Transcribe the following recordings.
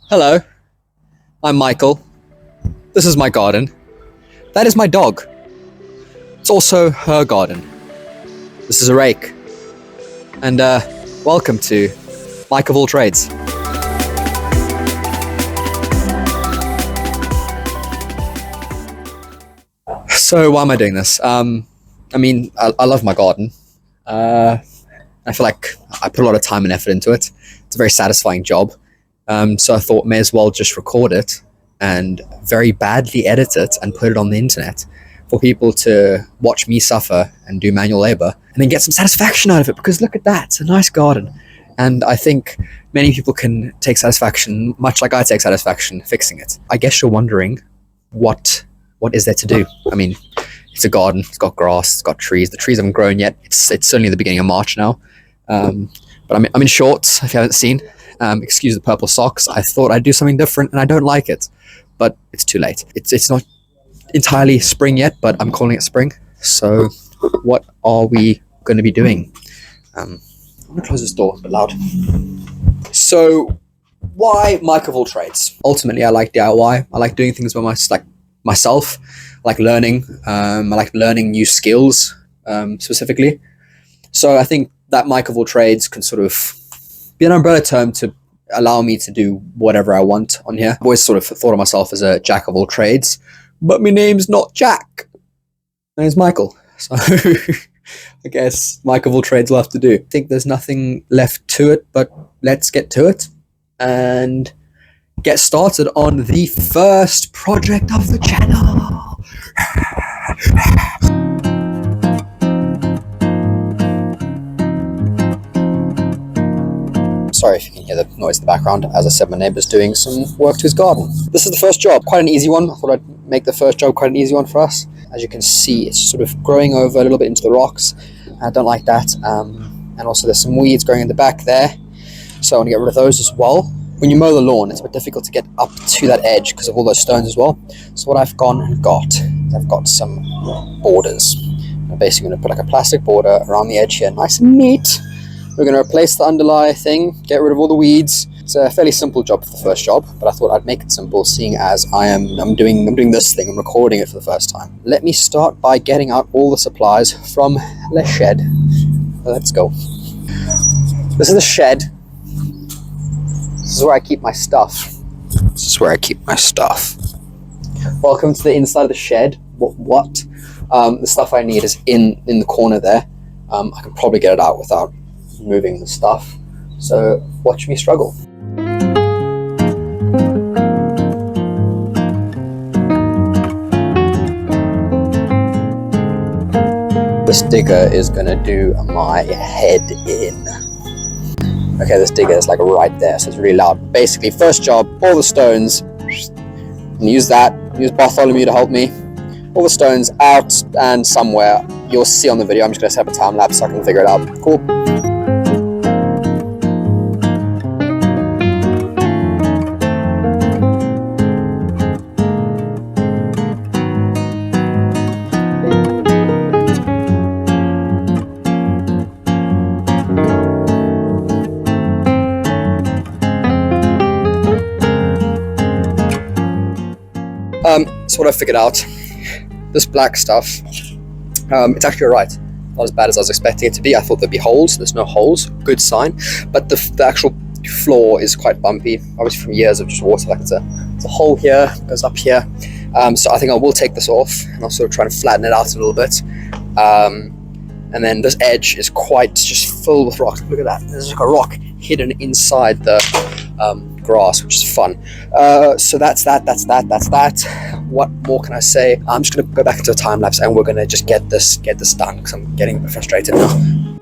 Hello, I'm Michael. This is my garden. That is my dog. It's also her garden. This is a rake. And welcome to Mike of all trades. So why am I doing this? I love my garden. I feel like I put a lot of time and effort into it. It's a very satisfying job. So I thought may as well just record it and very badly edit it and put it on the internet for people to watch me suffer and do manual labor and then get some satisfaction out of it, because look at that, it's a nice garden. And I think many people can take satisfaction, much like I take satisfaction, fixing it. I guess you're wondering, what is there to do? I mean, it's a garden, it's got grass, it's got trees. The trees haven't grown yet. It's only the beginning of March now. But I'm in shorts, if you haven't seen. Excuse the purple socks. I thought I'd do something different and I don't like it, but it's too late. It's not entirely spring yet, but I'm calling it spring. So what are we going to be doing? I'm going to close this door, it's a bit loud. So why Mike of all trades? Ultimately, I like DIY. I like doing things by myself. I like learning. I like learning new skills, specifically. So I think that Mike of all trades can sort of be an umbrella term to allow me to do whatever I want on here. I've always sort of thought of myself as a jack of all trades, but my name's not Jack. My name's Michael. So I guess Mike of all trades will have to do. I think there's nothing left to it, but let's get to it and get started on the first project of the channel. Sorry if you can hear the noise in the background. As I said, my neighbour's doing some work to his garden. This is the first job, quite an easy one. I thought I'd make the first job quite an easy one for us. As you can see, it's sort of growing over a little bit into the rocks. I don't like that. And also there's some weeds growing in the back there. So I want to get rid of those as well. When you mow the lawn, it's a bit difficult to get up to that edge because of all those stones as well. So what I've gone and got, I've got some borders. I'm basically going to put like a plastic border around the edge here, nice and neat. We're going to replace the underlay thing, get rid of all the weeds. It's a fairly simple job for the first job, but I thought I'd make it simple, seeing as I'm doing this thing, I'm recording it for the first time. Let me start by getting out all the supplies from the shed. Let's go. This is the shed. This is where I keep my stuff. Welcome to the inside of the shed. What? The stuff I need is in the corner there. I can probably get it out without moving the stuff, so watch me struggle. This digger is gonna do my head in. Okay, this digger is like right there, so it's really loud. Basically, first job, all the stones, and use Bartholomew to help me. All the stones out and somewhere. You'll see on the video. I'm just gonna set up a time lapse so I can figure it out. Cool. So what I figured out, this black stuff, it's actually alright. Not as bad as I was expecting it to be. I thought there'd be holes. There's no holes. Good sign. But the actual floor is quite bumpy. Obviously from years of just water. Like it's a hole here, goes up here. So I think I will take this off and I'll sort of try to flatten it out a little bit. And then this edge is quite just filled with rocks. Look at that. There's like a rock hidden inside the grass, which is fun. So that's that. What more can I say? I'm just gonna go back into a time lapse and we're gonna just get this done, because I'm getting a bit frustrated now.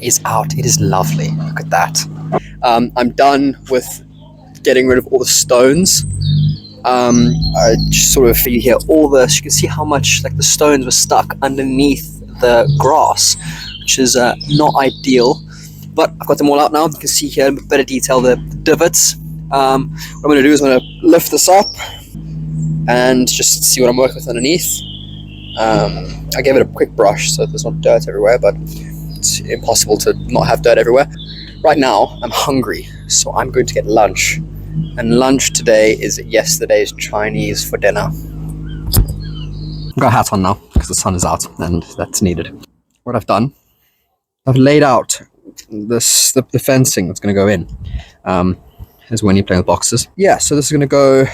is out. It is lovely. Look at that. I'm done with getting rid of all the stones. I just sort of feel here all this. You can see how much like the stones were stuck underneath the grass, which is not ideal. But I've got them all out now. You can see here in a bit of detail the divots. What I'm going to do is I'm going to lift this up and just see what I'm working with underneath. I gave it a quick brush so there's not dirt everywhere, but it's impossible to not have dirt everywhere. Right now, I'm hungry, so I'm going to get lunch. And lunch today is yesterday's Chinese for dinner. I've got a hat on now because the sun is out and that's needed. What I've done, I've laid out the fencing that's going to go in. As when you're playing with boxes. Yeah, so this is going to go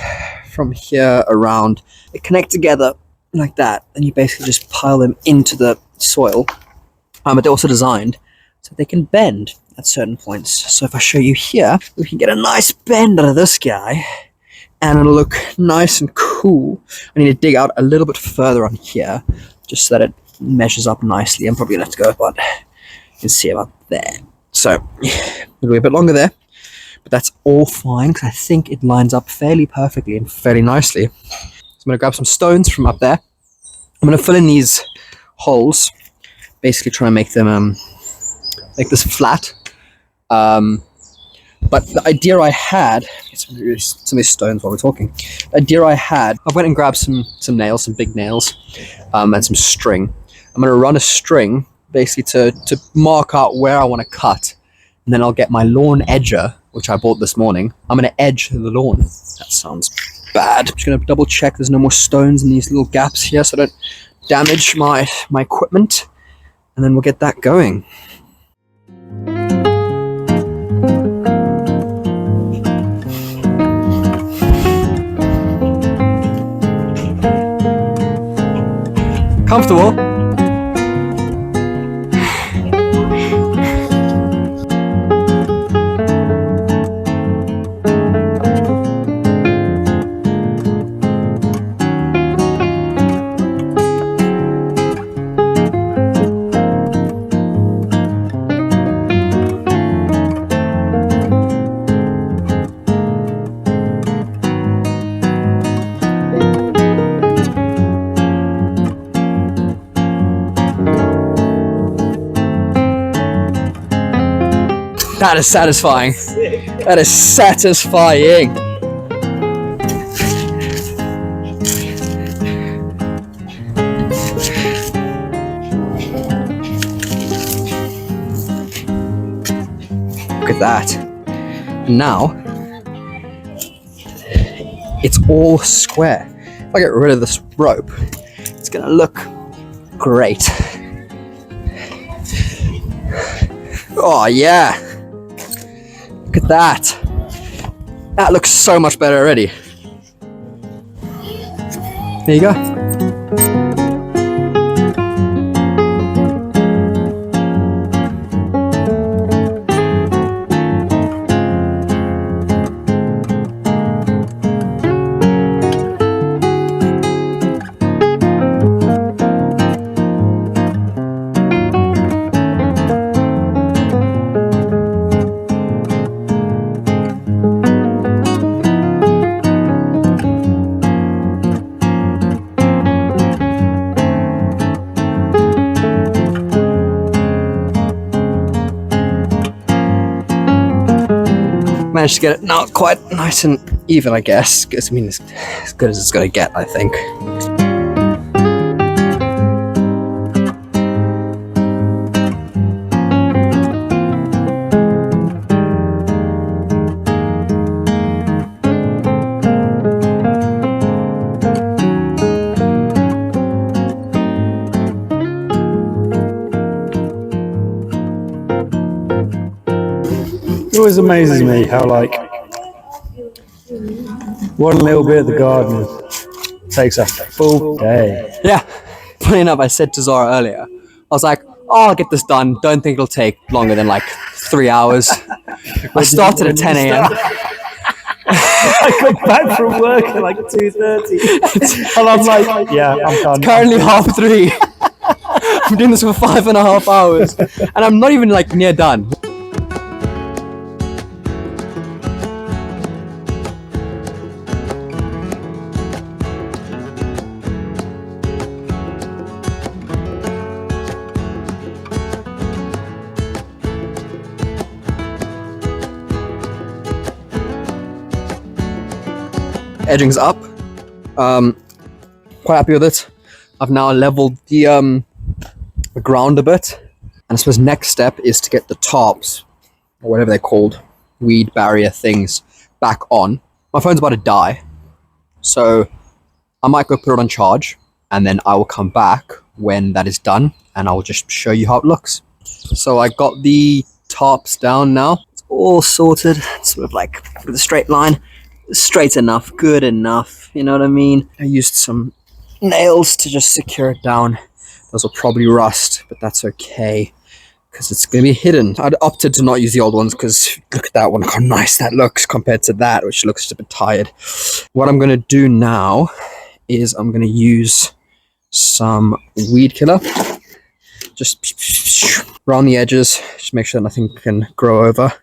from here around. They connect together like that, and you basically just pile them into the soil. But they're also designed so they can bend at certain points. So if I show you here, we can get a nice bend out of this guy, and it'll look nice and cool. I need to dig out a little bit further on here, just so that it measures up nicely. I'm probably going to have to go about, you can see about there. So it'll be a bit longer there. But that's all fine because I think it lines up fairly perfectly and fairly nicely. So I'm going to grab some stones from up there. I'm going to fill in these holes, basically try and make them make this flat. But the idea I had, some of these stones while we're talking. The idea I had, I went and grabbed some nails, some big nails, and some string. I'm going to run a string basically to mark out where I want to cut, and then I'll get my lawn edger, which I bought this morning. I'm going to edge the lawn. That sounds bad. I'm just going to double check there's no more stones in these little gaps here so I don't damage my equipment. And then we'll get that going. Comfortable? That is satisfying. That is satisfying. Look at that. Now, it's all square. If I get rid of this rope, it's gonna look great. Oh yeah. Look at that. That looks so much better already. There you go. Managed to get it not quite nice and even, I guess. I mean, it's as good as it's going to get, I think. It always amazes me how, like, one little bit of the garden takes a full day. Yeah. Funny enough, I said to Zara earlier, I was like, oh, I'll get this done. Don't think it'll take longer than like 3 hours. I started at 10 a.m. I got back from work at like 2:30. And I'm like, yeah, I'm done. It's currently 3:30. I'm doing this for 5.5 hours, and I'm not even like near done. Edging's up. Quite happy with it. I've now leveled the ground a bit, and I suppose next step is to get the tops, or whatever they're called, weed barrier things, back on. My phone's about to die, so I might go put it on charge, and then I will come back when that is done, and I'll just show you how it looks. So I got the tops down now. It's all sorted. It's sort of like with a straight line. Straight enough, good enough, you know what I mean? I used some nails to just secure it down. Those will probably rust, but that's okay, because it's going to be hidden. I'd opted to not use the old ones, because look at that one, how nice that looks compared to that, which looks a bit tired. What I'm going to do now is I'm going to use some weed killer. Just around the edges, just make sure nothing can grow over,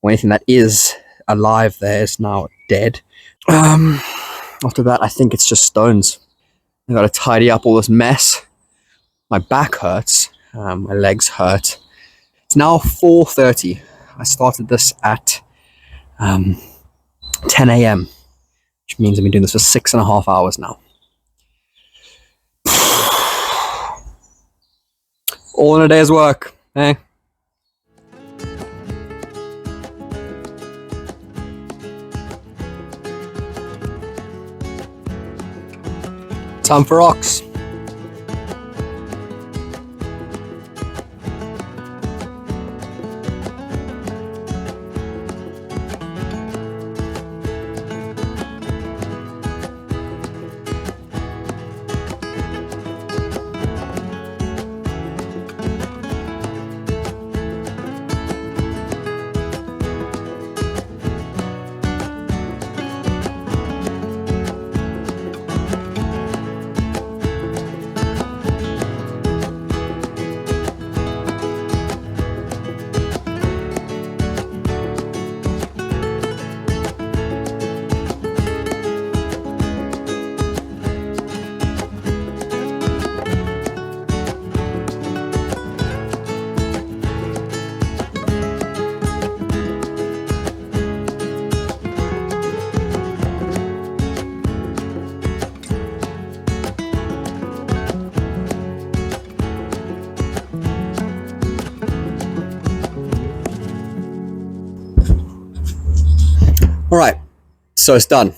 or anything that is alive there is now dead. After that, I think it's just stones. I've got to tidy up all this mess. My back hurts, my legs hurt. It's now 4:30. I started this at 10 a.m, which means I've been doing this for 6.5 hours now. All in a day's work, eh? Time for rocks. All right, so it's done.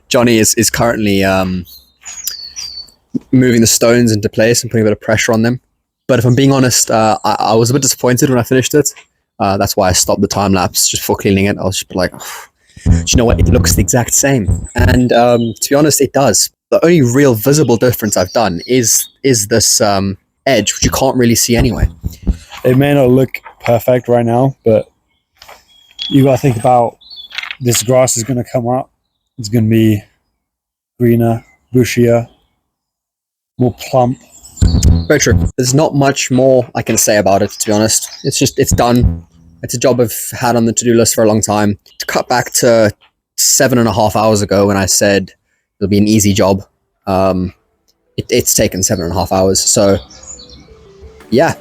Johnny is currently moving the stones into place and putting a bit of pressure on them. But if I'm being honest, I was a bit disappointed when I finished it. That's why I stopped the time lapse just before cleaning it. I was just like, oh, do you know what? It looks the exact same. And to be honest, it does. The only real visible difference I've done is this edge, which you can't really see anyway. It may not look perfect right now, but you got to think about this grass is going to come up. It's going to be greener, bushier, more plump. Very true. There's not much more I can say about it, to be honest. It's done. It's a job I've had on the to-do list for a long time. To cut back to 7.5 hours ago when I said it'll be an easy job, it's taken 7.5 hours. So, yeah.